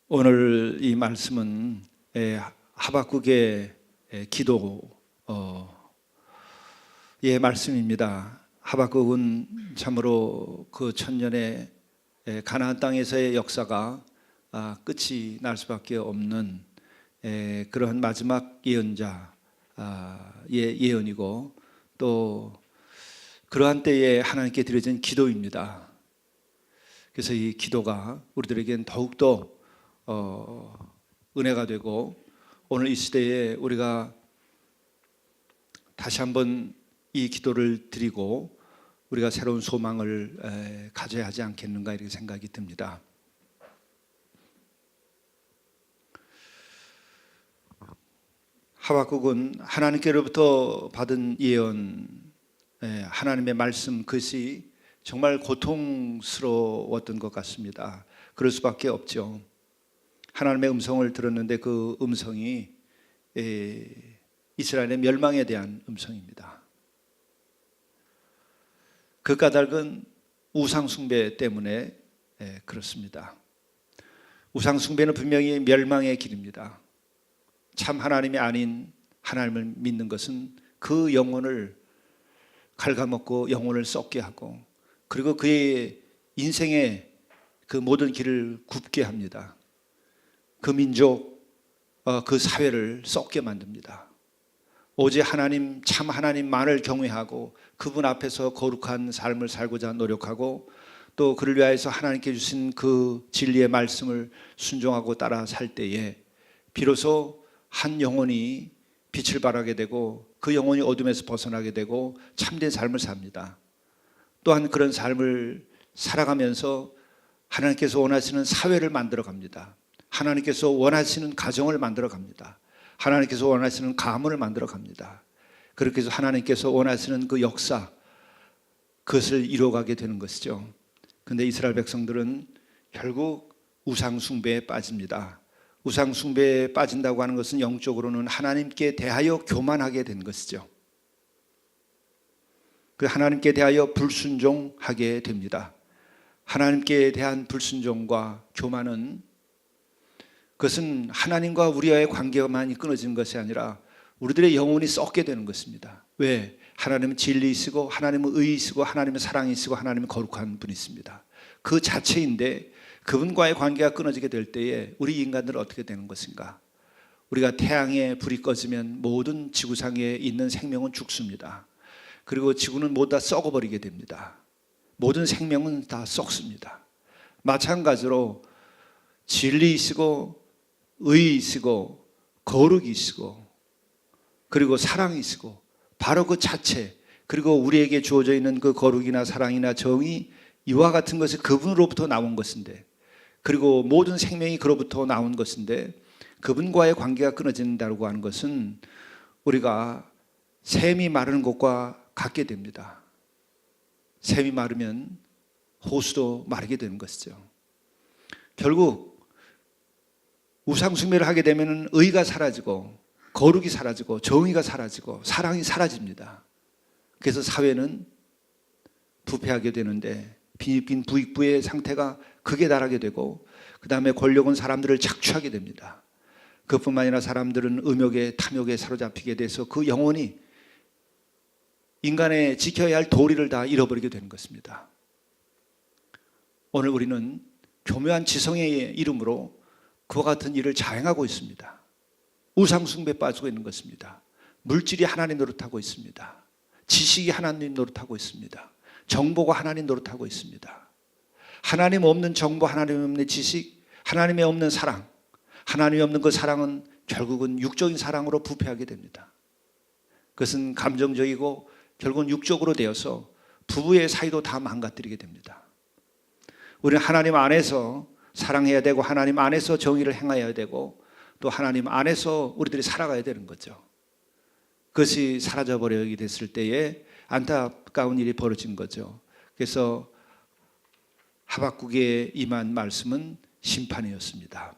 오늘 이 말씀은 하박국의 기도의 말씀입니다. 하박국은 참으로 그 천년의 가나안 땅에서의 역사가 끝이 날 수밖에 없는 그러한 마지막 예언자의 예언이고, 또 그러한 때에 하나님께 드려진 기도입니다. 그래서 이 기도가 우리들에겐 더욱더 은혜가 되고, 오늘 이 시대에 우리가 다시 한번 이 기도를 드리고 우리가 새로운 소망을 가져야 하지 않겠는가, 이렇게 생각이 듭니다. 하박국은 하나님께로부터 받은 예언, 하나님의 말씀, 그것이 정말 고통스러웠던 것 같습니다. 그럴 수밖에 없죠. 하나님의 음성을 들었는데 그 음성이 이스라엘의 멸망에 대한 음성입니다. 그 까닭은 우상숭배 때문에 그렇습니다. 우상숭배는 분명히 멸망의 길입니다. 참 하나님이 아닌 하나님을 믿는 것은 그 영혼을 갉아먹고 영혼을 썩게 하고, 그리고 그의 인생의 그 모든 길을 굽게 합니다. 그 민족, 그 사회를 썩게 만듭니다. 오직 하나님, 참 하나님만을 경외하고 그분 앞에서 거룩한 삶을 살고자 노력하고, 또 그를 위하여서 하나님께 주신 그 진리의 말씀을 순종하고 따라 살 때에 비로소 한 영혼이 빛을 발하게 되고, 그 영혼이 어둠에서 벗어나게 되고 참된 삶을 삽니다. 또한 그런 삶을 살아가면서 하나님께서 원하시는 사회를 만들어 갑니다. 하나님께서 원하시는 가정을 만들어 갑니다. 하나님께서 원하시는 가문을 만들어 갑니다. 그렇게 해서 하나님께서 원하시는 그 역사, 그것을 이루어가게 되는 것이죠. 그런데 이스라엘 백성들은 결국 우상숭배에 빠집니다. 우상숭배에 빠진다고 하는 것은 영적으로는 하나님께 대하여 교만하게 된 것이죠. 그 하나님께 대하여 불순종하게 됩니다. 하나님께 대한 불순종과 교만은, 그것은 하나님과 우리와의 관계만이 끊어지는 것이 아니라 우리들의 영혼이 썩게 되는 것입니다. 왜? 하나님은 진리이시고 하나님은 의이시고 하나님은 사랑이시고 하나님은 거룩한 분이십니다. 그 자체인데 그분과의 관계가 끊어지게 될 때에 우리 인간들은 어떻게 되는 것인가? 우리가 태양에 불이 꺼지면 모든 지구상에 있는 생명은 죽습니다. 그리고 지구는 모두 다 썩어버리게 됩니다. 모든 생명은 다 썩습니다. 마찬가지로 진리이시고 의이시고 거룩이시고 그리고 사랑이시고 바로 그 자체, 그리고 우리에게 주어져 있는 그 거룩이나 사랑이나 정의, 이와 같은 것이 그분으로부터 나온 것인데, 그리고 모든 생명이 그로부터 나온 것인데, 그분과의 관계가 끊어진다고 하는 것은 우리가 샘이 마르는 것과 같게 됩니다. 샘이 마르면 호수도 마르게 되는 것이죠. 결국 우상숭배를 하게 되면 의가 사라지고 거룩이 사라지고 정의가 사라지고 사랑이 사라집니다. 그래서 사회는 부패하게 되는데, 빈 부익부의 상태가 극에 달하게 되고, 그 다음에 권력은 사람들을 착취하게 됩니다. 그뿐만 아니라 사람들은 음욕에 탐욕에 사로잡히게 돼서 그 영혼이 인간의 지켜야 할 도리를 다 잃어버리게 되는 것입니다. 오늘 우리는 교묘한 지성의 이름으로 그와 같은 일을 자행하고 있습니다. 우상숭배에 빠지고 있는 것입니다. 물질이 하나님 노릇하고 있습니다. 지식이 하나님 노릇하고 있습니다. 정보가 하나님 노릇하고 있습니다. 하나님 없는 정보, 하나님 없는 지식, 하나님의 없는 사랑, 하나님이 없는 그 사랑은 결국은 육적인 사랑으로 부패하게 됩니다. 그것은 감정적이고 결국은 육적으로 되어서 부부의 사이도 다 망가뜨리게 됩니다. 우리는 하나님 안에서 사랑해야 되고, 하나님 안에서 정의를 행해야 되고, 또 하나님 안에서 우리들이 살아가야 되는 거죠. 그것이 사라져버리게 됐을 때에 안타까운 일이 벌어진 거죠. 그래서 하박국에 임한 말씀은 심판이었습니다.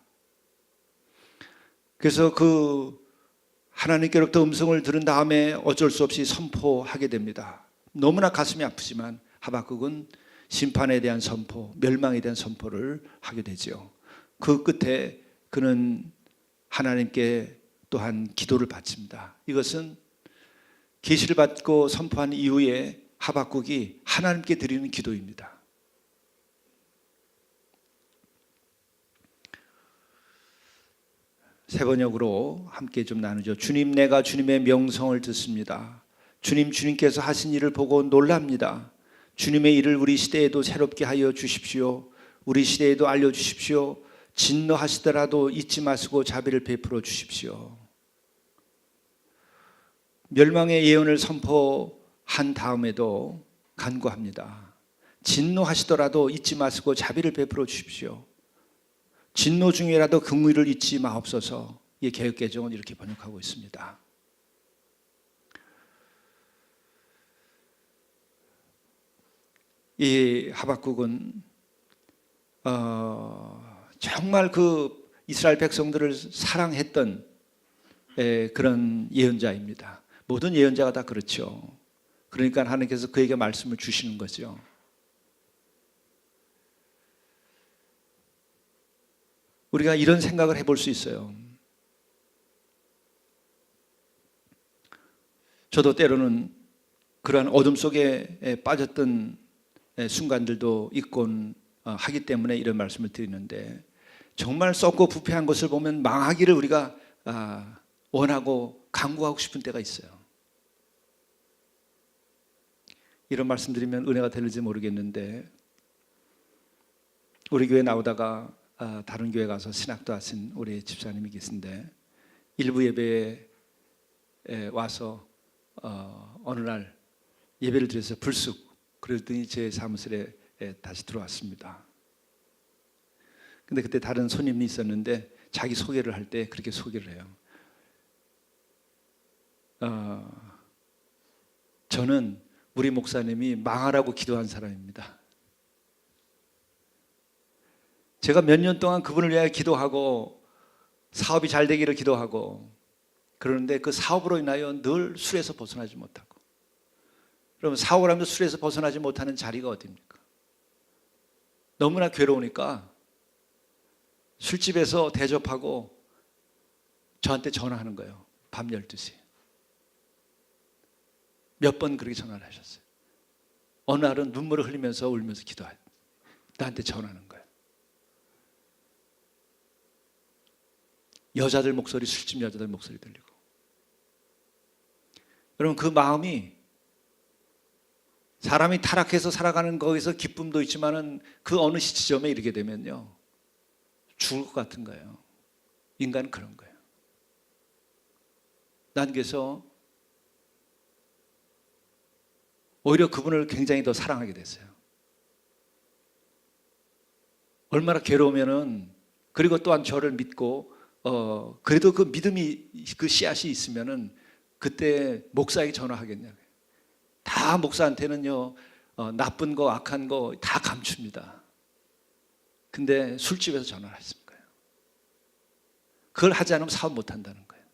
그래서 그 하나님께로부터 음성을 들은 다음에 어쩔 수 없이 선포하게 됩니다. 너무나 가슴이 아프지만 하박국은 심판에 대한 선포, 멸망에 대한 선포를 하게 되죠. 그 끝에 그는 하나님께 또한 기도를 바칩니다. 이것은 계시를 받고 선포한 이후에 하박국이 하나님께 드리는 기도입니다. 세 번역으로 함께 좀 나누죠. 주님, 내가 주님의 명성을 듣습니다. 주님께서 하신 일을 보고 놀랍니다. 주님의 일을 우리 시대에도 새롭게 하여 주십시오. 우리 시대에도 알려주십시오. 진노하시더라도 잊지 마시고 자비를 베풀어 주십시오. 멸망의 예언을 선포한 다음에도 간구합니다. 진노하시더라도 잊지 마시고 자비를 베풀어 주십시오. 진노 중이라도 긍휼을 잊지 마옵소서. 이 개역개정은 이렇게 번역하고 있습니다. 이 하박국은 정말 그 이스라엘 백성들을 사랑했던 그런 예언자입니다. 모든 예언자가 다 그렇죠. 그러니까 하나님께서 그에게 말씀을 주시는 거죠. 우리가 이런 생각을 해볼 수 있어요. 저도 때로는 그러한 어둠 속에 빠졌던 순간들도 있곤 하기 때문에 이런 말씀을 드리는데, 정말 썩고 부패한 것을 보면 망하기를 우리가 원하고 간구하고 싶은 때가 있어요. 이런 말씀 드리면 은혜가 될지 모르겠는데, 우리 교회 나오다가 다른 교회 가서 신학도 하신 우리 집사님이 계신데, 일부 예배에 와서 어느 날 예배를 드려서 불쑥 그랬더니 제 사무실에 다시 들어왔습니다. 근데 그때 다른 손님이 있었는데 자기 소개를 할 때 그렇게 소개를 해요. 저는 우리 목사님이 망하라고 기도한 사람입니다. 제가 몇 년 동안 그분을 위하여 기도하고 사업이 잘 되기를 기도하고 그러는데 그 사업으로 인하여 늘 술에서 벗어나지 못하고, 그러면 사업을 하면서 술에서 벗어나지 못하는 자리가 어디입니까? 너무나 괴로우니까 술집에서 대접하고 저한테 전화하는 거예요. 밤 12시. 몇 번 그렇게 전화를 하셨어요. 어느 날은 눈물을 흘리면서 울면서 기도해요. 나한테 전화하는 거예요. 여자들 목소리, 술집 여자들 목소리 들리고. 여러분, 그 마음이, 사람이 타락해서 살아가는 거기서 기쁨도 있지만은 그 어느 시점에 이르게 되면요, 죽을 것 같은 거예요. 인간은 그런 거예요. 난 그래서 오히려 그분을 굉장히 더 사랑하게 됐어요. 얼마나 괴로우면은, 그리고 또한 저를 믿고 그래도 그 믿음이, 그 씨앗이 있으면은 그때 목사에게 전화하겠냐고요. 다 목사한테는요 나쁜 거 악한 거 다 감춥니다. 근데 술집에서 전화를 했을 거예요. 그걸 하지 않으면 사업 못 한다는 거예요.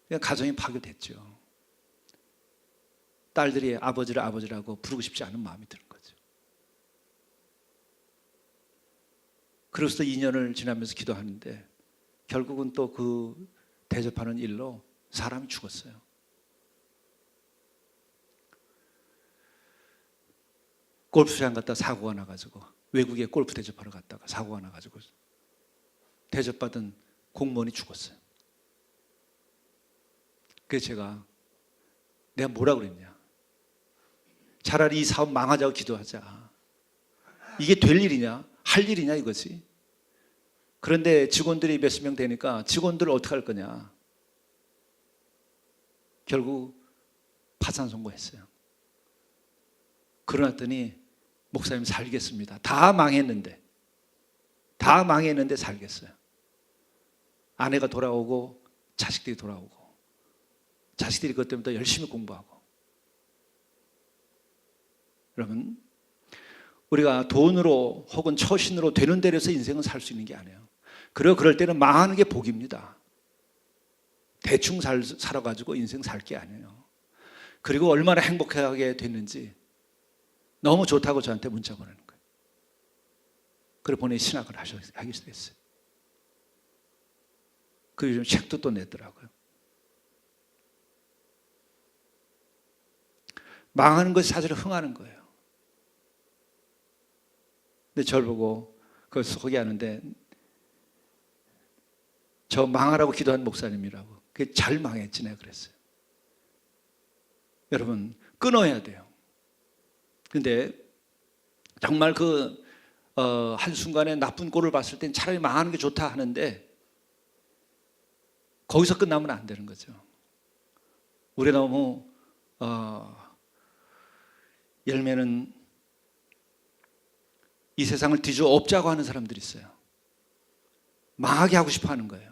그냥 가정이 파괴됐죠. 딸들이 아버지를 아버지라고 부르고 싶지 않은 마음이 드는 거죠. 그래서 2년을 지나면서 기도하는데 결국은 또 그 대접하는 일로 사람이 죽었어요. 골프장 갔다 사고가 나가지고, 외국에 골프 대접하러 갔다가 사고가 나가지고 대접받은 공무원이 죽었어요. 그래서 내가 뭐라고 그랬냐, 차라리 이 사업 망하자고 기도하자. 이게 될 일이냐, 할 일이냐 이것이. 그런데 직원들이 몇십 명 되니까 직원들을 어떻게 할 거냐. 결국 파산 선고했어요. 그러더니 목사님 살겠습니다. 다 망했는데 살겠어요. 아내가 돌아오고 자식들이 돌아오고, 자식들이 그것 때문에 더 열심히 공부하고. 여러분, 우리가 돈으로 혹은 처신으로 되는 대로 해서 인생은 살 수 있는 게 아니에요. 그리고 그럴 때는 망하는 게 복입니다. 대충 살아가지고 인생 살 게 아니에요. 그리고 얼마나 행복하게 됐는지 너무 좋다고 저한테 문자 보내는 거예요. 그래 본인이 신학을 하게 됐어요. 그 요즘 책도 또 냈더라고요. 망하는 것이 사실 흥하는 거예요. 근데 저를 보고 그걸 소개하는데 저 망하라고 기도한 목사님이라고. 그게 잘 망했지 내가 그랬어요. 여러분 끊어야 돼요. 근데 정말 한순간에 나쁜 꼴을 봤을 땐 차라리 망하는 게 좋다 하는데 거기서 끝나면 안 되는 거죠. 우리 너무 열매는 이 세상을 뒤집어엎자고 하는 사람들이 있어요. 망하게 하고 싶어 하는 거예요.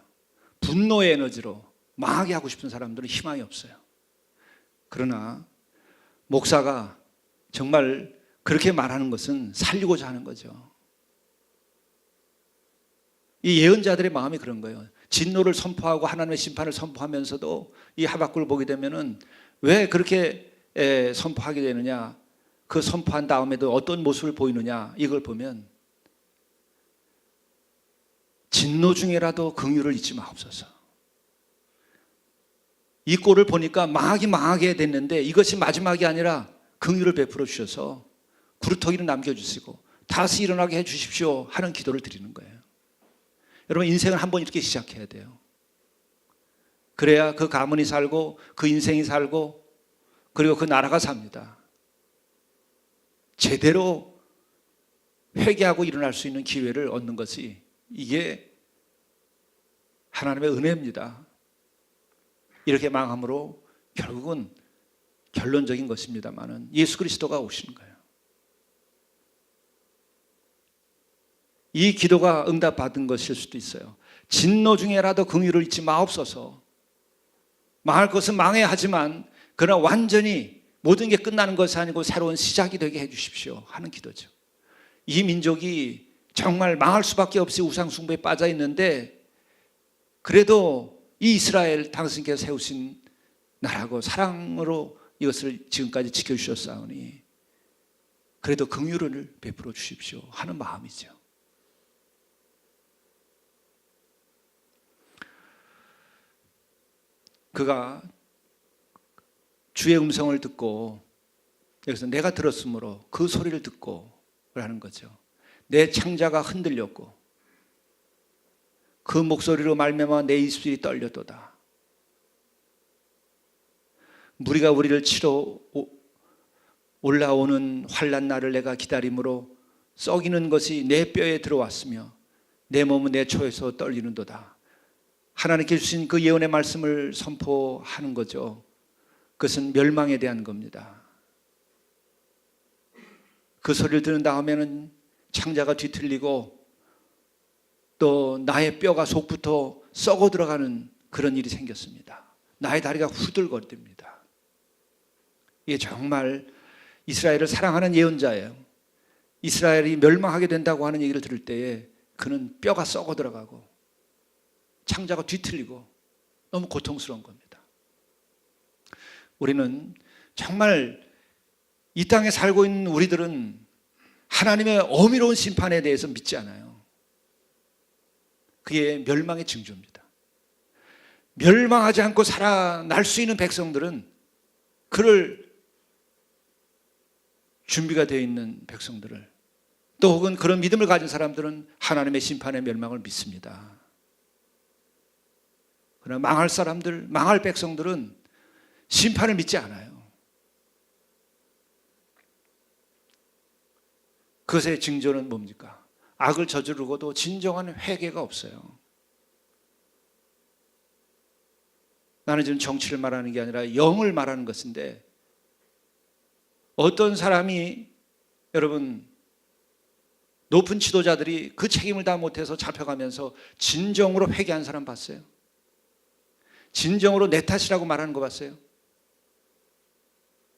분노의 에너지로 망하게 하고 싶은 사람들은 희망이 없어요. 그러나 목사가 정말 그렇게 말하는 것은 살리고자 하는 거죠. 이 예언자들의 마음이 그런 거예요. 진노를 선포하고 하나님의 심판을 선포하면서도 이 하박국을 보게 되면은 왜 그렇게 선포하게 되느냐, 그 선포한 다음에도 어떤 모습을 보이느냐, 이걸 보면 진노 중에라도 긍휼을 잊지 마옵소서. 이 꼴을 보니까 망하게 됐는데 이것이 마지막이 아니라 긍휼을 베풀어 주셔서 구루터기를 남겨주시고 다시 일어나게 해주십시오 하는 기도를 드리는 거예요. 여러분 인생을 한번 이렇게 시작해야 돼요. 그래야 그 가문이 살고 그 인생이 살고 그리고 그 나라가 삽니다. 제대로 회개하고 일어날 수 있는 기회를 얻는 것이 이게 하나님의 은혜입니다. 이렇게 망함으로 결국은 결론적인 것입니다만은 예수 그리스도가 오시는 거예요. 이 기도가 응답받은 것일 수도 있어요. 진노 중에라도 긍휼을 잊지 마옵소서. 망할 것은 망해야 하지만 그러나 완전히 모든 게 끝나는 것이 아니고 새로운 시작이 되게 해 주십시오 하는 기도죠. 이 민족이 정말 망할 수밖에 없이 우상 숭배에 빠져 있는데 그래도 이 이스라엘 당신께서 세우신 나라고 사랑으로 이것을 지금까지 지켜주셨사오니 그래도 긍휼을 베풀어 주십시오 하는 마음이죠. 그가 주의 음성을 듣고 여기서 내가 들었으므로 그 소리를 듣고 하는 거죠. 내 창자가 흔들렸고 그 목소리로 말미암아 내 입술이 떨렸도다. 무리가 우리를 치러 올라오는 환난 날을 내가 기다림으로 썩이는 것이 내 뼈에 들어왔으며 내 몸은 내 초에서 떨리는도다. 하나님께 주신 그 예언의 말씀을 선포하는 거죠. 그것은 멸망에 대한 겁니다. 그 소리를 들은 다음에는 창자가 뒤틀리고 또 나의 뼈가 속부터 썩어 들어가는 그런 일이 생겼습니다. 나의 다리가 후들거립니다. 이게 정말 이스라엘을 사랑하는 예언자예요. 이스라엘이 멸망하게 된다고 하는 얘기를 들을 때에 그는 뼈가 썩어 들어가고 창자가 뒤틀리고 너무 고통스러운 겁니다. 우리는 정말 이 땅에 살고 있는 우리들은 하나님의 어미로운 심판에 대해서 믿지 않아요. 그게 멸망의 징조입니다. 멸망하지 않고 살아날 수 있는 백성들은 그를 준비가 되어 있는 백성들을 또 혹은 그런 믿음을 가진 사람들은 하나님의 심판의 멸망을 믿습니다. 그러나 망할 사람들, 망할 백성들은 심판을 믿지 않아요. 그것의 징조는 뭡니까? 악을 저지르고도 진정한 회개가 없어요. 나는 지금 정치를 말하는 게 아니라 영을 말하는 것인데 어떤 사람이 여러분 높은 지도자들이 그 책임을 다 못해서 잡혀가면서 진정으로 회개한 사람 봤어요? 진정으로 내 탓이라고 말하는 거 봤어요?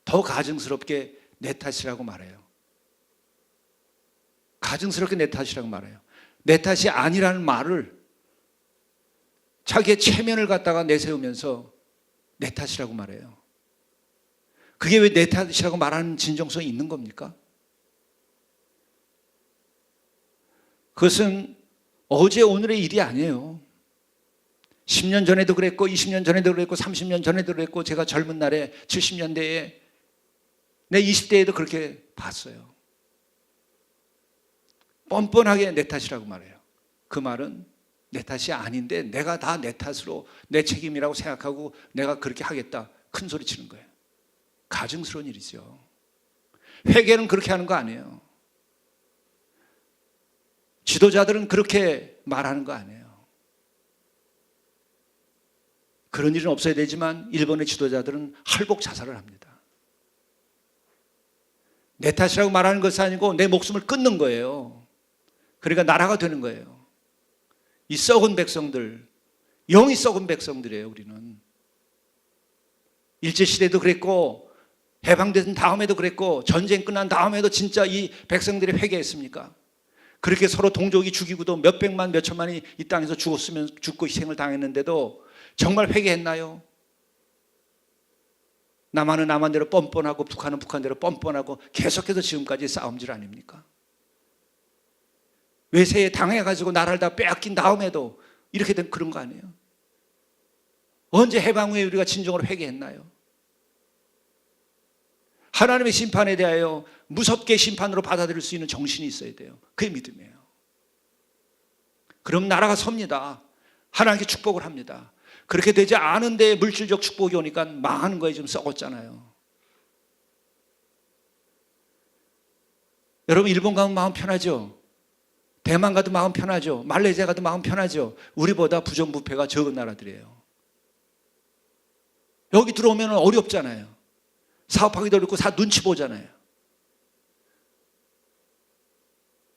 더 가증스럽게 내 탓이라고 말해요. 가증스럽게 내 탓이라고 말해요. 내 탓이 아니라는 말을 자기의 체면을 갖다가 내세우면서 내 탓이라고 말해요. 그게 왜 내 탓이라고 말하는 진정성이 있는 겁니까? 그것은 어제 오늘의 일이 아니에요. 10년 전에도 그랬고 20년 전에도 그랬고 30년 전에도 그랬고 제가 젊은 날에 70년대에 내 20대에도 그렇게 봤어요. 뻔뻔하게 내 탓이라고 말해요. 그 말은 내 탓이 아닌데 내가 다 내 탓으로 내 책임이라고 생각하고 내가 그렇게 하겠다 큰 소리 치는 거예요. 가증스러운 일이죠. 회개는 그렇게 하는 거 아니에요. 지도자들은 그렇게 말하는 거 아니에요. 그런 일은 없어야 되지만 일본의 지도자들은 할복 자살을 합니다. 내 탓이라고 말하는 것이 아니고 내 목숨을 끊는 거예요. 그러니까 나라가 되는 거예요. 이 썩은 백성들, 영이 썩은 백성들이에요. 우리는 일제시대도 그랬고 해방된 다음에도 그랬고 전쟁 끝난 다음에도 진짜 이 백성들이 회개했습니까? 그렇게 서로 동족이 죽이고도 몇백만 몇천만이 이 땅에서 죽고 희생을 당했는데도 정말 회개했나요? 남한은 남한대로 뻔뻔하고 북한은 북한대로 뻔뻔하고 계속해서 지금까지 싸움질 아닙니까? 외세에 당해가지고 나라를 다 빼앗긴 다음에도 이렇게 된 그런 거 아니에요? 언제 해방 후에 우리가 진정으로 회개했나요? 하나님의 심판에 대하여 무섭게 심판으로 받아들일 수 있는 정신이 있어야 돼요. 그게 믿음이에요. 그럼 나라가 섭니다. 하나님께 축복을 합니다. 그렇게 되지 않은데 물질적 축복이 오니까 망하는 거에 좀 썩었잖아요. 여러분 일본 가면 마음 편하죠? 대만 가도 마음 편하죠? 말레이시아 가도 마음 편하죠? 우리보다 부정부패가 적은 나라들이에요. 여기 들어오면 어렵잖아요. 사업하기도 어렵고 다 눈치 보잖아요.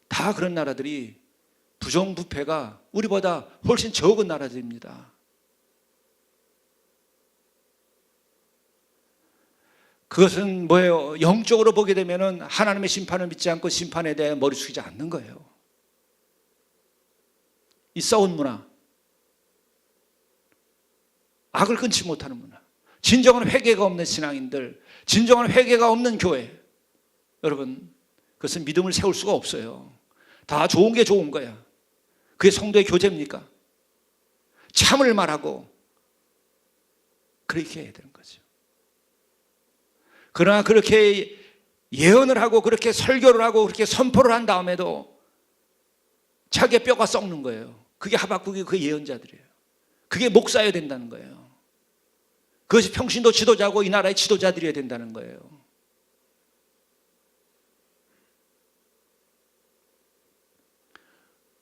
다 그런 나라들이 부정부패가 우리보다 훨씬 적은 나라들입니다. 그것은 뭐예요? 영적으로 보게 되면 하나님의 심판을 믿지 않고 심판에 대해 머리 숙이지 않는 거예요. 이 썩은 문화, 악을 끊지 못하는 문화, 진정한 회개가 없는 신앙인들, 진정한 회개가 없는 교회, 여러분 그것은 믿음을 세울 수가 없어요. 다 좋은 게 좋은 거야. 그게 성도의 교제입니까? 참을 말하고 그렇게 해야 되는 거죠. 그러나 그렇게 예언을 하고 그렇게 설교를 하고 그렇게 선포를 한 다음에도 자기의 뼈가 썩는 거예요. 그게 하박국이 그 예언자들이에요. 그게 목사여야 된다는 거예요. 그것이 평신도 지도자고 이 나라의 지도자들이어야 된다는 거예요.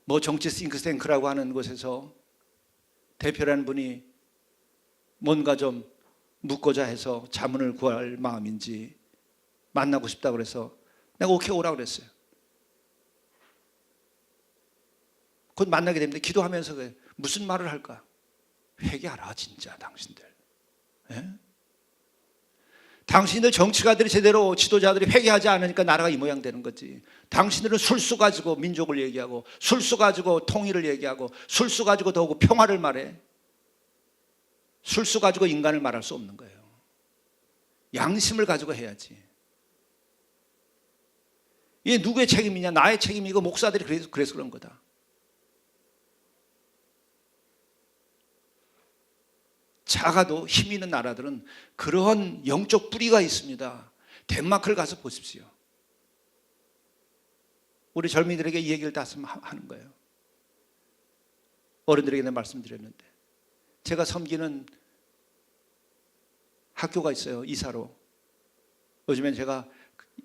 뭐 정치 싱크탱크라고 하는 곳에서 대표라는 분이 뭔가 좀 묻고자 해서 자문을 구할 마음인지 만나고 싶다고 그래서 내가 오케이 오라고 그랬어요. 곧 만나게 됩니다. 기도하면서 그래. 무슨 말을 할까? 회개하라 진짜 당신들. 예? 당신들 정치가들이 제대로 지도자들이 회개하지 않으니까 나라가 이 모양 되는 거지. 당신들은 술수 가지고 민족을 얘기하고 술수 가지고 통일을 얘기하고 술수 가지고 더욱 평화를 말해. 술수 가지고 인간을 말할 수 없는 거예요. 양심을 가지고 해야지. 이게 누구의 책임이냐? 나의 책임이고 목사들이 그래서 그런 거다. 작아도 힘 있는 나라들은 그런 영적 뿌리가 있습니다. 덴마크를 가서 보십시오. 우리 젊은이들에게 이 얘기를 다 하는 거예요. 어른들에게 내가 말씀드렸는데 제가 섬기는 학교가 있어요. 이사로. 요즘엔 제가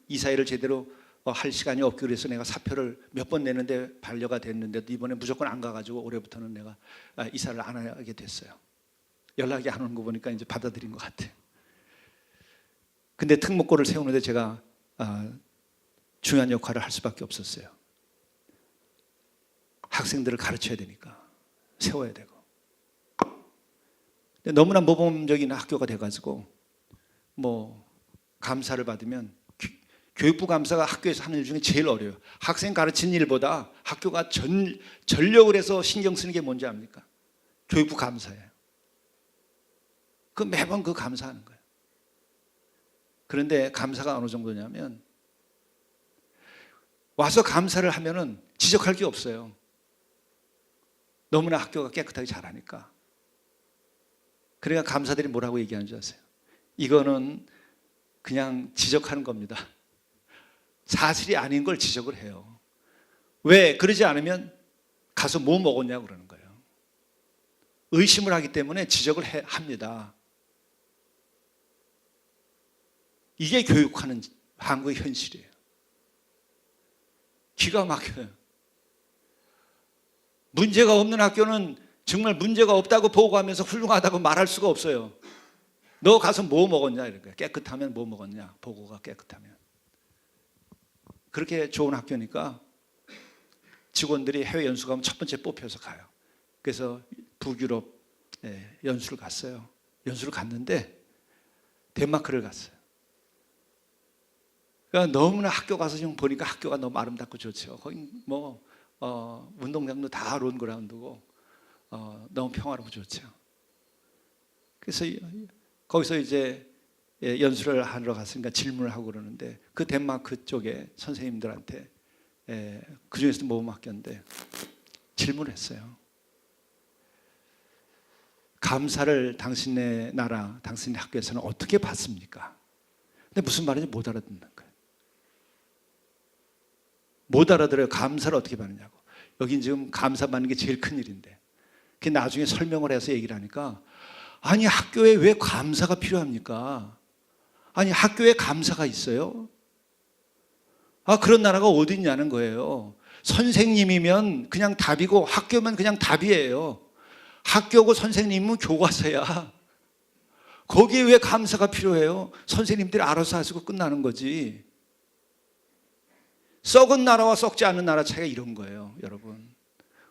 이사일을 제대로 할 시간이 없기 그래서 내가 사표를 몇 번 내는데 반려가 됐는데도 이번에 무조건 안 가가지고 올해부터는 내가 이사를 안 하게 됐어요. 연락이 안 오는 거 보니까 이제 받아들인 것 같아요. 근데 특목고를 세우는데 제가 중요한 역할을 할 수밖에 없었어요. 학생들을 가르쳐야 되니까 세워야 되고. 근데 너무나 모범적인 학교가 돼가지고 뭐 감사를 받으면 교육부 감사가 학교에서 하는 일 중에 제일 어려워요. 학생 가르치는 일보다 학교가 전력을 해서 신경 쓰는 게 뭔지 압니까? 교육부 감사예요. 그 매번 그 감사하는 거예요. 그런데 감사가 어느 정도냐면 와서 감사를 하면은 지적할 게 없어요. 너무나 학교가 깨끗하게 잘하니까. 그러니까 감사들이 뭐라고 얘기하는 줄 아세요? 이거는 그냥 지적하는 겁니다. 사실이 아닌 걸 지적을 해요. 왜? 그러지 않으면 가서 뭐 먹었냐고 그러는 거예요. 의심을 하기 때문에 지적을 합니다. 이게 교육하는 한국의 현실이에요. 기가 막혀요. 문제가 없는 학교는 정말 문제가 없다고 보고하면서 훌륭하다고 말할 수가 없어요. 너 가서 뭐 먹었냐 이런 거예요. 깨끗하면 뭐 먹었냐, 보고가 깨끗하면. 그렇게 좋은 학교니까 직원들이 해외 연수 가면 첫 번째 뽑혀서 가요. 그래서 북유럽 연수를 갔어요. 연수를 갔는데 덴마크를 갔어요. 그러니까 너무나 학교 가서 지금 보니까 학교가 너무 아름답고 좋죠. 거기 뭐 운동장도 다 론그라운드고 너무 평화롭고 좋죠. 그래서 거기서 이제 연수를 하러 갔으니까 질문을 하고 그러는데 그 덴마크 쪽에 선생님들한테 그 중에서도 모범학교인데 질문을 했어요. 감사를 당신네 나라, 당신네 학교에서는 어떻게 받습니까? 근데 무슨 말인지 못 알아듣는 거예요. 못 알아들어요. 감사를 어떻게 받느냐고. 여긴 지금 감사 받는 게 제일 큰 일인데. 그 나중에 설명을 해서 얘기를 하니까 아니 학교에 왜 감사가 필요합니까? 아니 학교에 감사가 있어요? 아 그런 나라가 어디 있냐는 거예요. 선생님이면 그냥 답이고 학교면 그냥 답이에요. 학교고 선생님은 교과서야. 거기에 왜 감사가 필요해요? 선생님들이 알아서 하시고 끝나는 거지. 썩은 나라와 썩지 않은 나라 차이가 이런 거예요, 여러분.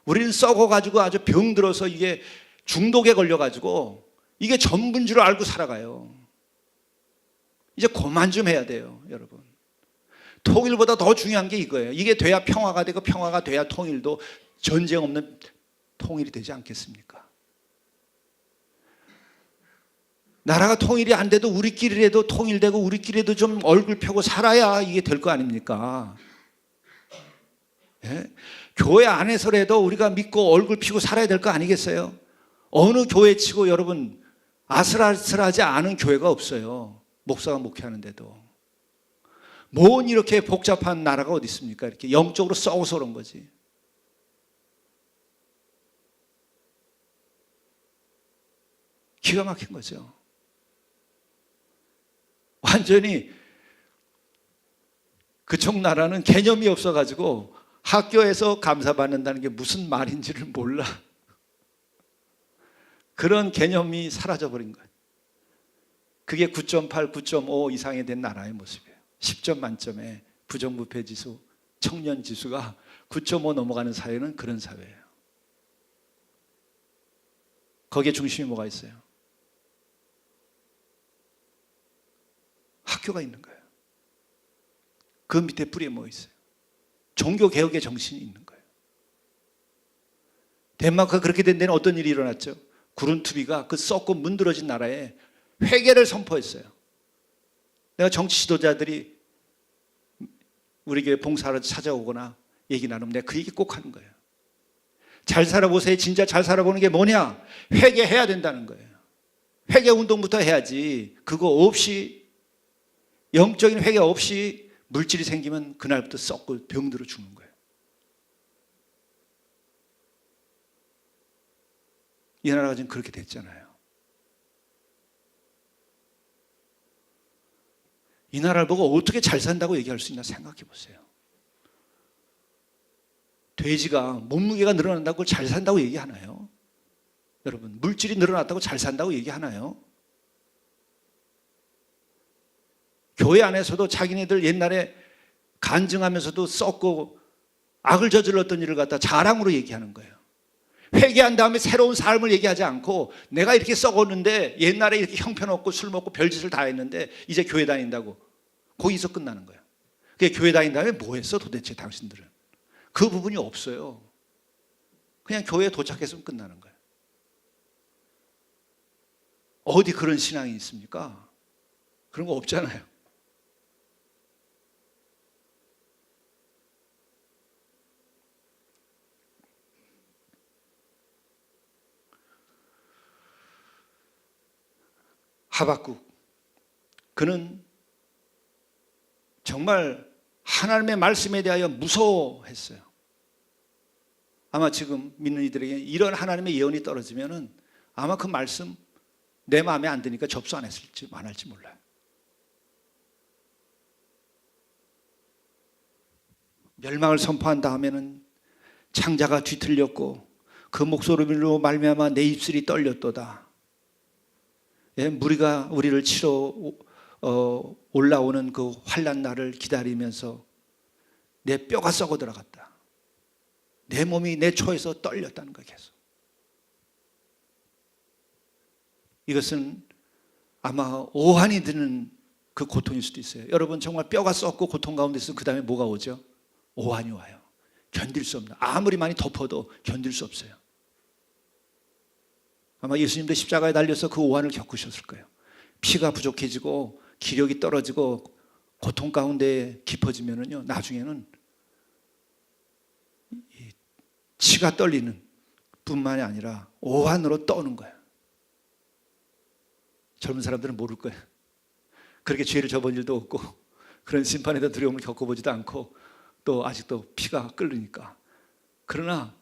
우리는 썩어가지고 아주 병들어서 이게 중독에 걸려가지고 이게 전부인 줄 알고 살아가요. 이제 그만 좀 해야 돼요, 여러분. 통일보다 더 중요한 게 이거예요. 이게 돼야 평화가 되고 평화가 돼야 통일도 전쟁 없는 통일이 되지 않겠습니까? 나라가 통일이 안 돼도 우리끼리라도 통일되고 우리끼리도 좀 얼굴 펴고 살아야 이게 될 거 아닙니까? 예? 교회 안에서라도 우리가 믿고 얼굴 피고 살아야 될 거 아니겠어요? 어느 교회 치고 여러분 아슬아슬하지 않은 교회가 없어요. 목사가 목회하는데도. 뭔 이렇게 복잡한 나라가 어디 있습니까? 이렇게 영적으로 썩어서 그런 거지. 기가 막힌 거죠. 완전히 그쪽 나라는 개념이 없어가지고 학교에서 감사받는다는 게 무슨 말인지를 몰라. 그런 개념이 사라져버린 거예요. 그게 9.8, 9.5 이상이 된 나라의 모습이에요. 10점 만점에 부정부패 지수, 청년 지수가 9.5 넘어가는 사회는 그런 사회예요. 거기에 중심이 뭐가 있어요? 학교가 있는 거예요. 그 밑에 뿌리에 뭐 있어요? 종교개혁의 정신이 있는 거예요. 덴마크가 그렇게 된 데는 어떤 일이 일어났죠? 구룬투비가 그 썩고 문드러진 나라에 회개를 선포했어요. 내가 정치 지도자들이 우리 교회 봉사하러 찾아오거나 얘기 나누면 내가 그 얘기 꼭 하는 거예요. 잘 살아보세요. 진짜 잘 살아보는 게 뭐냐? 회개해야 된다는 거예요. 회개 운동부터 해야지. 그거 없이, 영적인 회개 없이 물질이 생기면 그날부터 썩고 병들어 죽는 거예요. 이 나라가 지금 그렇게 됐잖아요. 이 나라를 보고 어떻게 잘 산다고 얘기할 수 있나 생각해 보세요. 돼지가 몸무게가 늘어난다고 그걸 잘 산다고 얘기하나요? 여러분, 물질이 늘어났다고 잘 산다고 얘기하나요? 교회 안에서도 자기네들 옛날에 간증하면서도 썩고 악을 저질렀던 일을 갖다 자랑으로 얘기하는 거예요. 회개한 다음에 새로운 삶을 얘기하지 않고 내가 이렇게 썩었는데 옛날에 이렇게 형편없고 술 먹고 별짓을 다 했는데 이제 교회 다닌다고. 거기서 끝나는 거예요. 그게 교회 다닌 다음에 뭐 했어 도대체 당신들은? 그 부분이 없어요. 그냥 교회에 도착했으면 끝나는 거예요. 어디 그런 신앙이 있습니까? 그런 거 없잖아요. 하박국, 그는 정말 하나님의 말씀에 대하여 무서워했어요. 아마 지금 믿는 이들에게 이런 하나님의 예언이 떨어지면은 아마 그 말씀 내 마음에 안 드니까 접수 안 했을지 안 할지 몰라요. 멸망을 선포한 다음에는 창자가 뒤틀렸고 그 목소리로 말미암아 내 입술이 떨렸도다. 예, 무리가 우리를 치러 올라오는 그 환난 날을 기다리면서 내 뼈가 썩어 들어갔다. 내 몸이 내 초에서 떨렸다는 거예요. 계속. 이것은 아마 오한이 드는 그 고통일 수도 있어요. 여러분 정말 뼈가 썩고 고통 가운데서 그 다음에 뭐가 오죠? 오한이 와요. 견딜 수 없나. 아무리 많이 덮어도 견딜 수 없어요. 아마 예수님도 십자가에 달려서 그 오한을 겪으셨을 거예요. 피가 부족해지고 기력이 떨어지고 고통 가운데 깊어지면은요, 나중에는 치가 떨리는 뿐만이 아니라 오한으로 떠는 거예요. 젊은 사람들은 모를 거예요. 그렇게 죄를 저본 일도 없고 그런 심판에 대한 두려움을 겪어보지도 않고 또 아직도 피가 끓으니까. 그러나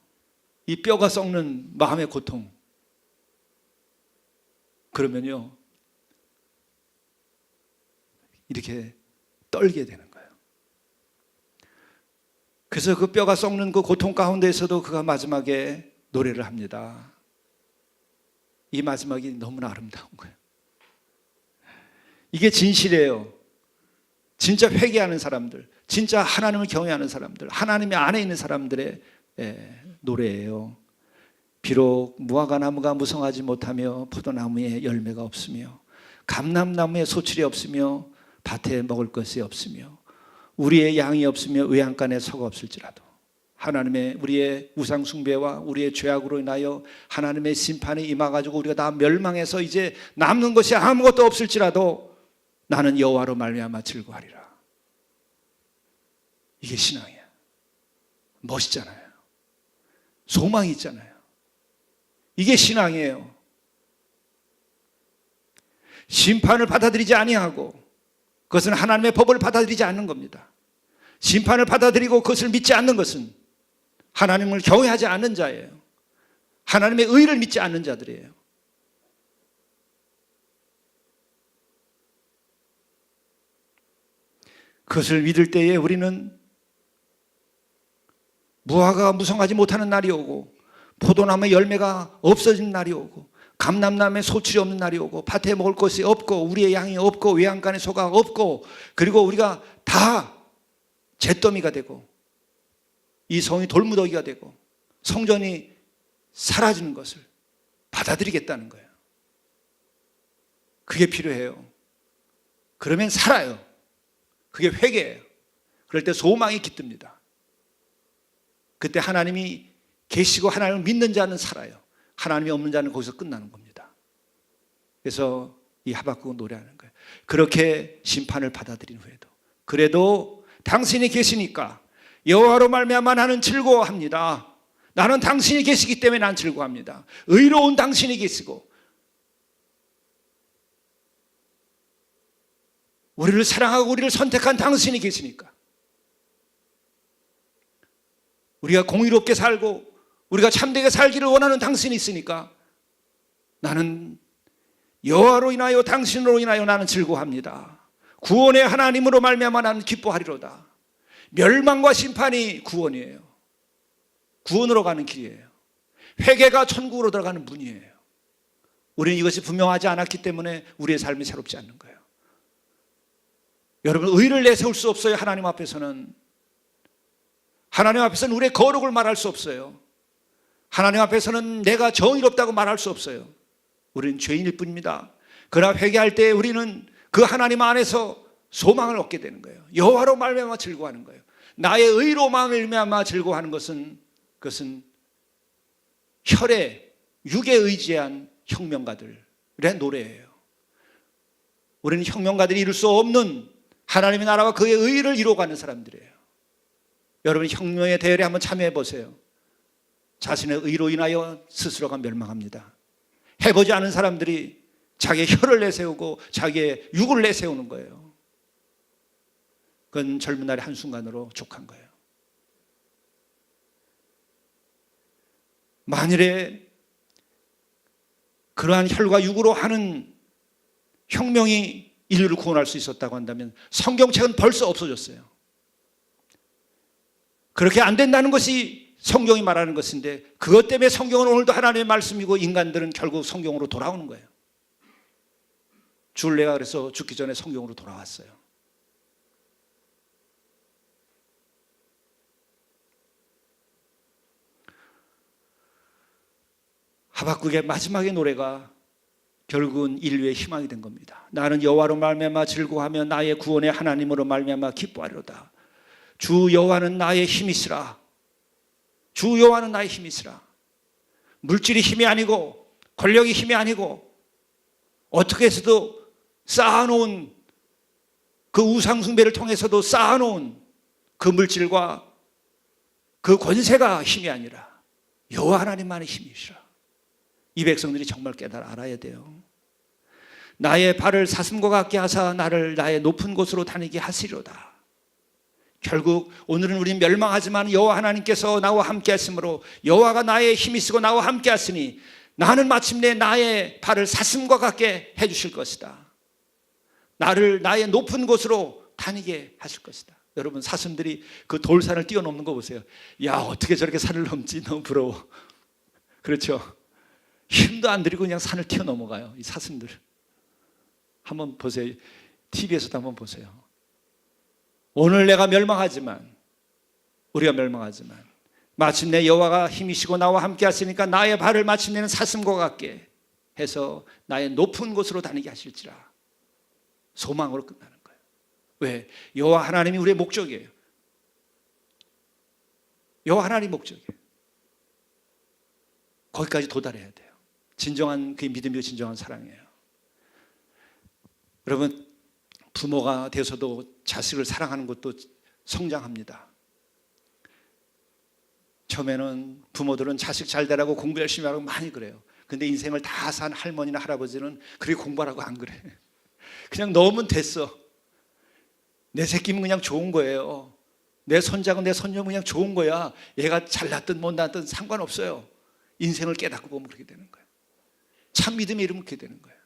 이 뼈가 썩는 마음의 고통, 그러면요 이렇게 떨게 되는 거예요. 그래서 그 뼈가 썩는 그 고통 가운데에서도 그가 마지막에 노래를 합니다. 이 마지막이 너무나 아름다운 거예요. 이게 진실이에요. 진짜 회개하는 사람들, 진짜 하나님을 경외하는 사람들, 하나님의 안에 있는 사람들의 노래예요. 비록 무화과 나무가 무성하지 못하며 포도나무에 열매가 없으며 감람나무에 소출이 없으며 밭에 먹을 것이 없으며 우리의 양이 없으며 외양간에 소가 없을지라도 하나님의 우리의 우상 숭배와 우리의 죄악으로 인하여 하나님의 심판이 임해가지고 우리가 다 멸망해서 이제 남는 것이 아무것도 없을지라도 나는 여호와로 말미암아 즐거워하리라. 이게 신앙이야. 멋있잖아요. 소망이 있잖아요. 이게 신앙이에요. 심판을 받아들이지 아니하고 그것은 하나님의 법을 받아들이지 않는 겁니다. 심판을 받아들이고 그것을 믿지 않는 것은 하나님을 경외하지 않는 자예요. 하나님의 의를 믿지 않는 자들이에요. 그것을 믿을 때에 우리는 무화과가 무성하지 못하는 날이 오고 포도나무의 열매가 없어진 날이 오고 감람나무에 소출이 없는 날이 오고 밭에 먹을 것이 없고 우리의 양이 없고 외양간에 소가 없고 그리고 우리가 다 잿더미가 되고 이 성이 돌무더기가 되고 성전이 사라지는 것을 받아들이겠다는 거예요. 그게 필요해요. 그러면 살아요. 그게 회개예요. 그럴 때 소망이 깃듭니다. 그때 하나님이 계시고 하나님을 믿는 자는 살아요. 하나님이 없는 자는 거기서 끝나는 겁니다. 그래서 이 하박국은 노래하는 거예요. 그렇게 심판을 받아들인 후에도 그래도 당신이 계시니까 여호와로 말미암아 나는 즐거워합니다. 나는 당신이 계시기 때문에 난 즐거워합니다. 의로운 당신이 계시고 우리를 사랑하고 우리를 선택한 당신이 계시니까 우리가 공의롭게 살고 우리가 참되게 살기를 원하는 당신이 있으니까 나는 여호와로 인하여 당신으로 인하여 나는 즐거워합니다. 구원의 하나님으로 말미암아 나는 기뻐하리로다. 멸망과 심판이 구원이에요. 구원으로 가는 길이에요. 회개가 천국으로 들어가는 문이에요. 우리는 이것이 분명하지 않았기 때문에 우리의 삶이 새롭지 않는 거예요. 여러분, 의를 내세울 수 없어요. 하나님 앞에서는. 하나님 앞에서는 우리의 거룩을 말할 수 없어요. 하나님 앞에서는 내가 정의롭다고 말할 수 없어요. 우리는 죄인일 뿐입니다. 그러나 회개할 때 우리는 그 하나님 안에서 소망을 얻게 되는 거예요. 여호와로 말미암아 즐거워하는 거예요. 나의 의로 말미암아 즐거워하는 것은 그것은 혈에 육에 의지한 혁명가들의 노래예요. 우리는 혁명가들이 이룰 수 없는 하나님의 나라와 그의 의를 이루어가는 사람들이에요. 여러분, 혁명의 대열에 한번 참여해 보세요. 자신의 의로 인하여 스스로가 멸망합니다. 해보지 않은 사람들이 자기의 혀를 내세우고 자기의 육을 내세우는 거예요. 그건 젊은 날의 한순간으로 족한 거예요. 만일에 그러한 혈과 육으로 하는 혁명이 인류를 구원할 수 있었다고 한다면 성경책은 벌써 없어졌어요. 그렇게 안 된다는 것이 성경이 말하는 것인데, 그것 때문에 성경은 오늘도 하나님의 말씀이고 인간들은 결국 성경으로 돌아오는 거예요. 줄레가 그래서 죽기 전에 성경으로 돌아왔어요. 하박국의 마지막의 노래가 결국은 인류의 희망이 된 겁니다. 나는 여호와로 말미암아 즐거워하며 나의 구원의 하나님으로 말미암아 기뻐하리로다. 주 여호와는 나의 힘이시라. 주 여호와는 나의 힘이시라. 물질이 힘이 아니고 권력이 힘이 아니고 어떻게 해서도 쌓아놓은 그 우상숭배를 통해서도 쌓아놓은 그 물질과 그 권세가 힘이 아니라 여호와 하나님만의 힘이시라. 이 백성들이 정말 깨달아 알아야 돼요. 나의 발을 사슴과 같게 하사 나를 나의 높은 곳으로 다니게 하시리로다. 결국 오늘은 우리는 멸망하지만 여호와 하나님께서 나와 함께 하심으로 여호와가 나의 힘이 쓰고 나와 함께 하시니 나는 마침내 나의 발을 사슴과 같게 해주실 것이다. 나를 나의 높은 곳으로 다니게 하실 것이다. 여러분, 사슴들이 그 돌산을 뛰어넘는 거 보세요. 야, 어떻게 저렇게 산을 넘지? 너무 부러워. 그렇죠? 힘도 안 들이고 그냥 산을 튀어넘어가요, 이 사슴들. 한번 보세요. TV에서도 한번 보세요. 오늘 내가 멸망하지만, 우리가 멸망하지만 마침내 여호와가 힘이시고 나와 함께 하시니까 나의 발을 마침내는 사슴과 같게 해서 나의 높은 곳으로 다니게 하실지라. 소망으로 끝나는 거예요. 왜? 여호와 하나님이 우리의 목적이에요. 여호와 하나님이 목적이에요. 거기까지 도달해야 돼요. 진정한 그 믿음이고 진정한 사랑이에요. 여러분, 부모가 돼서도 자식을 사랑하는 것도 성장합니다. 처음에는 부모들은 자식 잘 되라고 공부 열심히 하라고 많이 그래요. 근데 인생을 다 산 할머니나 할아버지는 그렇게 공부하라고 안 그래. 그냥 넣으면 됐어. 내 새끼면 그냥 좋은 거예요. 내 손자고 내 손녀는 그냥 좋은 거야. 얘가 잘났든 못났든 상관없어요. 인생을 깨닫고 보면 그렇게 되는 거예요. 참 믿음에 이르면 그렇게 되는 거예요.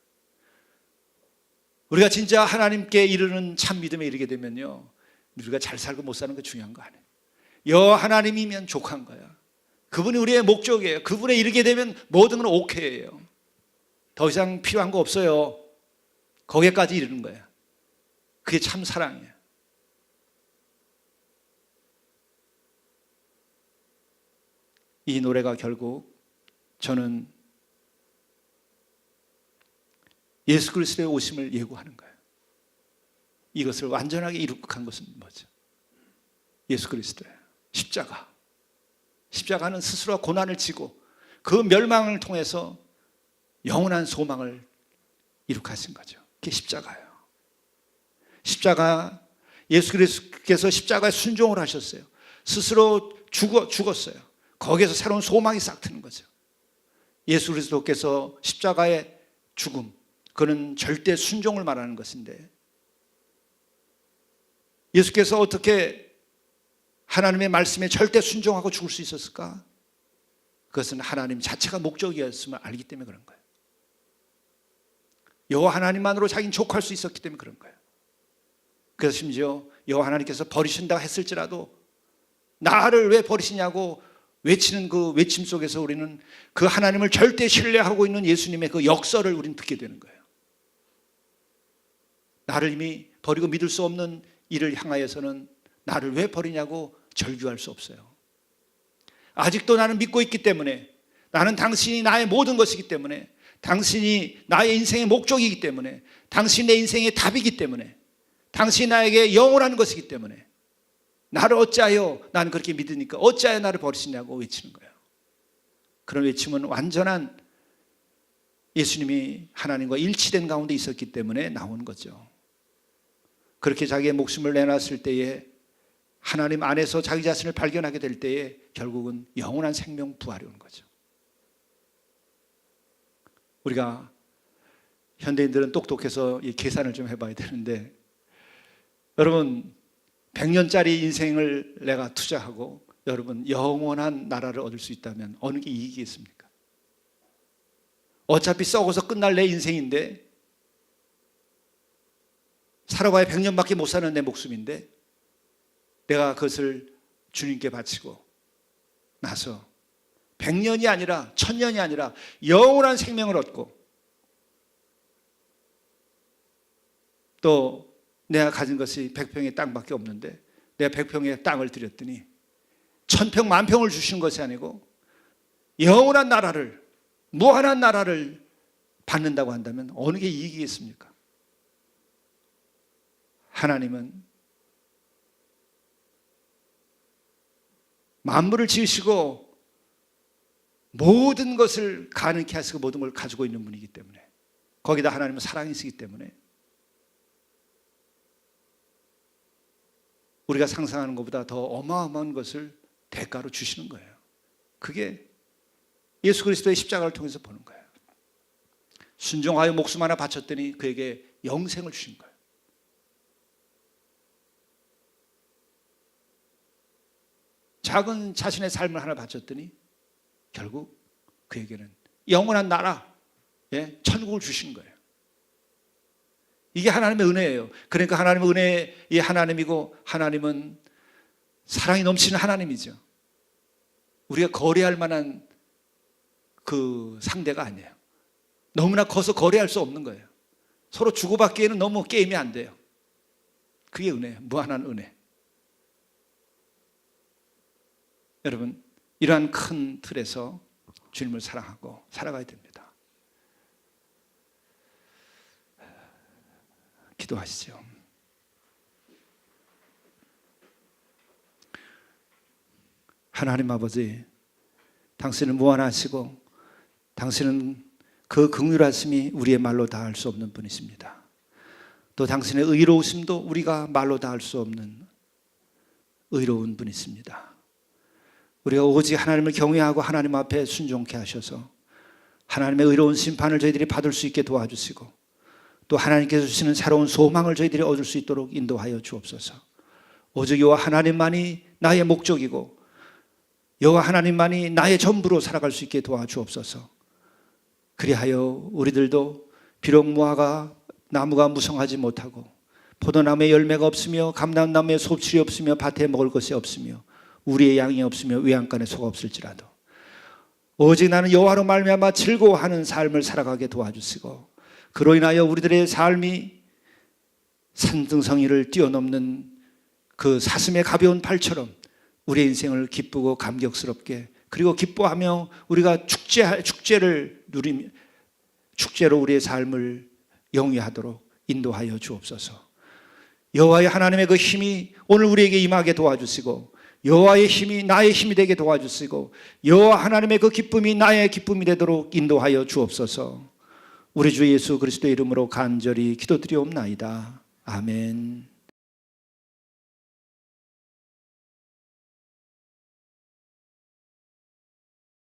우리가 진짜 하나님께 이르는 참 믿음에 이르게 되면요, 우리가 잘 살고 못 사는 거 중요한 거 아니에요. 여호와 하나님이면 족한 거야. 그분이 우리의 목적이에요. 그분에 이르게 되면 모든 건 오케이예요. 더 이상 필요한 거 없어요. 거기까지 이르는 거야. 그게 참 사랑이에요. 이 노래가 결국 저는 예수 그리스도의 오심을 예고하는 거예요. 이것을 완전하게 이룩한 것은 뭐죠? 예수 그리스도예요. 십자가. 십자가는 스스로 고난을 지고 그 멸망을 통해서 영원한 소망을 이룩하신 거죠. 그게 십자가예요. 십자가, 예수 그리스도께서 십자가에 순종을 하셨어요. 스스로 죽었어요. 거기에서 새로운 소망이 싹 트는 거죠. 예수 그리스도께서 십자가의 죽음, 그는 절대 순종을 말하는 것인데, 예수께서 어떻게 하나님의 말씀에 절대 순종하고 죽을 수 있었을까? 그것은 하나님 자체가 목적이었음을 알기 때문에 그런 거예요. 여호와 하나님만으로 자기는 족할 수 있었기 때문에 그런 거예요. 그래서 심지어 여호와 하나님께서 버리신다고 했을지라도 나를 왜 버리시냐고 외치는 그 외침 속에서 우리는 그 하나님을 절대 신뢰하고 있는 예수님의 그 역설을 우리는 듣게 되는 거예요. 나를 이미 버리고 믿을 수 없는 이를 향하여서는 나를 왜 버리냐고 절규할 수 없어요. 아직도 나는 믿고 있기 때문에, 나는 당신이 나의 모든 것이기 때문에, 당신이 나의 인생의 목적이기 때문에, 당신이 내 인생의 답이기 때문에, 당신이 나에게 영원한 것이기 때문에 나를 어찌하여, 나는 그렇게 믿으니까 어찌하여 나를 버리시냐고 외치는 거예요. 그런 외침은 완전한 예수님이 하나님과 일치된 가운데 있었기 때문에 나온 거죠. 그렇게 자기의 목숨을 내놨을 때에, 하나님 안에서 자기 자신을 발견하게 될 때에 결국은 영원한 생명 부활이 오는 거죠. 우리가 현대인들은 똑똑해서 이 계산을 좀 해봐야 되는데, 여러분 100년짜리 인생을 내가 투자하고 여러분 영원한 나라를 얻을 수 있다면 어느 게 이익이겠습니까? 어차피 썩어서 끝날 내 인생인데, 살아봐야 100년밖에 못 사는 내 목숨인데 내가 그것을 주님께 바치고 나서 100년이 아니라 1000년이 아니라 영원한 생명을 얻고, 또 내가 가진 것이 100평의 땅밖에 없는데 내가 100평의 땅을 드렸더니 1000평 만평을 주시는 것이 아니고 영원한 나라를, 무한한 나라를 받는다고 한다면 어느 게 이익이겠습니까? 하나님은 만물을 지으시고 모든 것을 가능케 하시고 모든 걸 가지고 있는 분이기 때문에, 거기다 하나님은 사랑이시기 때문에 우리가 상상하는 것보다 더 어마어마한 것을 대가로 주시는 거예요. 그게 예수 그리스도의 십자가를 통해서 보는 거예요. 순종하여 목숨 하나 바쳤더니 그에게 영생을 주신 거예요. 작은 자신의 삶을 하나 바쳤더니 결국 그에게는 영원한 나라, 천국을 주신 거예요. 이게 하나님의 은혜예요. 그러니까 하나님의 은혜의 하나님이고, 하나님은 사랑이 넘치는 하나님이죠. 우리가 거래할 만한 그 상대가 아니에요. 너무나 커서 거래할 수 없는 거예요. 서로 주고받기에는 너무 게임이 안 돼요. 그게 은혜예요. 무한한 은혜. 여러분, 이러한 큰 틀에서 주님을 사랑하고 살아가야 됩니다. 기도하시죠. 하나님 아버지, 당신은 무한하시고 당신은 그 긍휼하심이 우리의 말로 다 할 수 없는 분이십니다. 또 당신의 의로우심도 우리가 말로 다 할 수 없는 의로운 분이십니다. 우리가 오직 하나님을 경외하고 하나님 앞에 순종케 하셔서 하나님의 의로운 심판을 저희들이 받을 수 있게 도와주시고, 또 하나님께서 주시는 새로운 소망을 저희들이 얻을 수 있도록 인도하여 주옵소서. 오직 여호와 하나님만이 나의 목적이고 여호와 하나님만이 나의 전부로 살아갈 수 있게 도와주옵소서. 그리하여 우리들도 비록 나무가 무성하지 못하고 포도나무에 열매가 없으며 감람나무에 섭취이 없으며 밭에 먹을 것이 없으며 우리의 양이 없으며 외양간에 소가 없을지라도 오직 나는 여호와로 말미암아 즐거워하는 삶을 살아가게 도와주시고, 그로 인하여 우리들의 삶이 산등성이를 뛰어넘는 그 사슴의 가벼운 팔처럼 우리의 인생을 기쁘고 감격스럽게, 그리고 기뻐하며 우리가 축제를 누리며 축제로 우리의 삶을 영위하도록 인도하여 주옵소서. 여호와의 하나님의 그 힘이 오늘 우리에게 임하게 도와주시고, 여호와의 힘이 나의 힘이 되게 도와주시고, 여호와 하나님의 그 기쁨이 나의 기쁨이 되도록 인도하여 주옵소서. 우리 주 예수 그리스도의 이름으로 간절히 기도드리옵나이다. 아멘.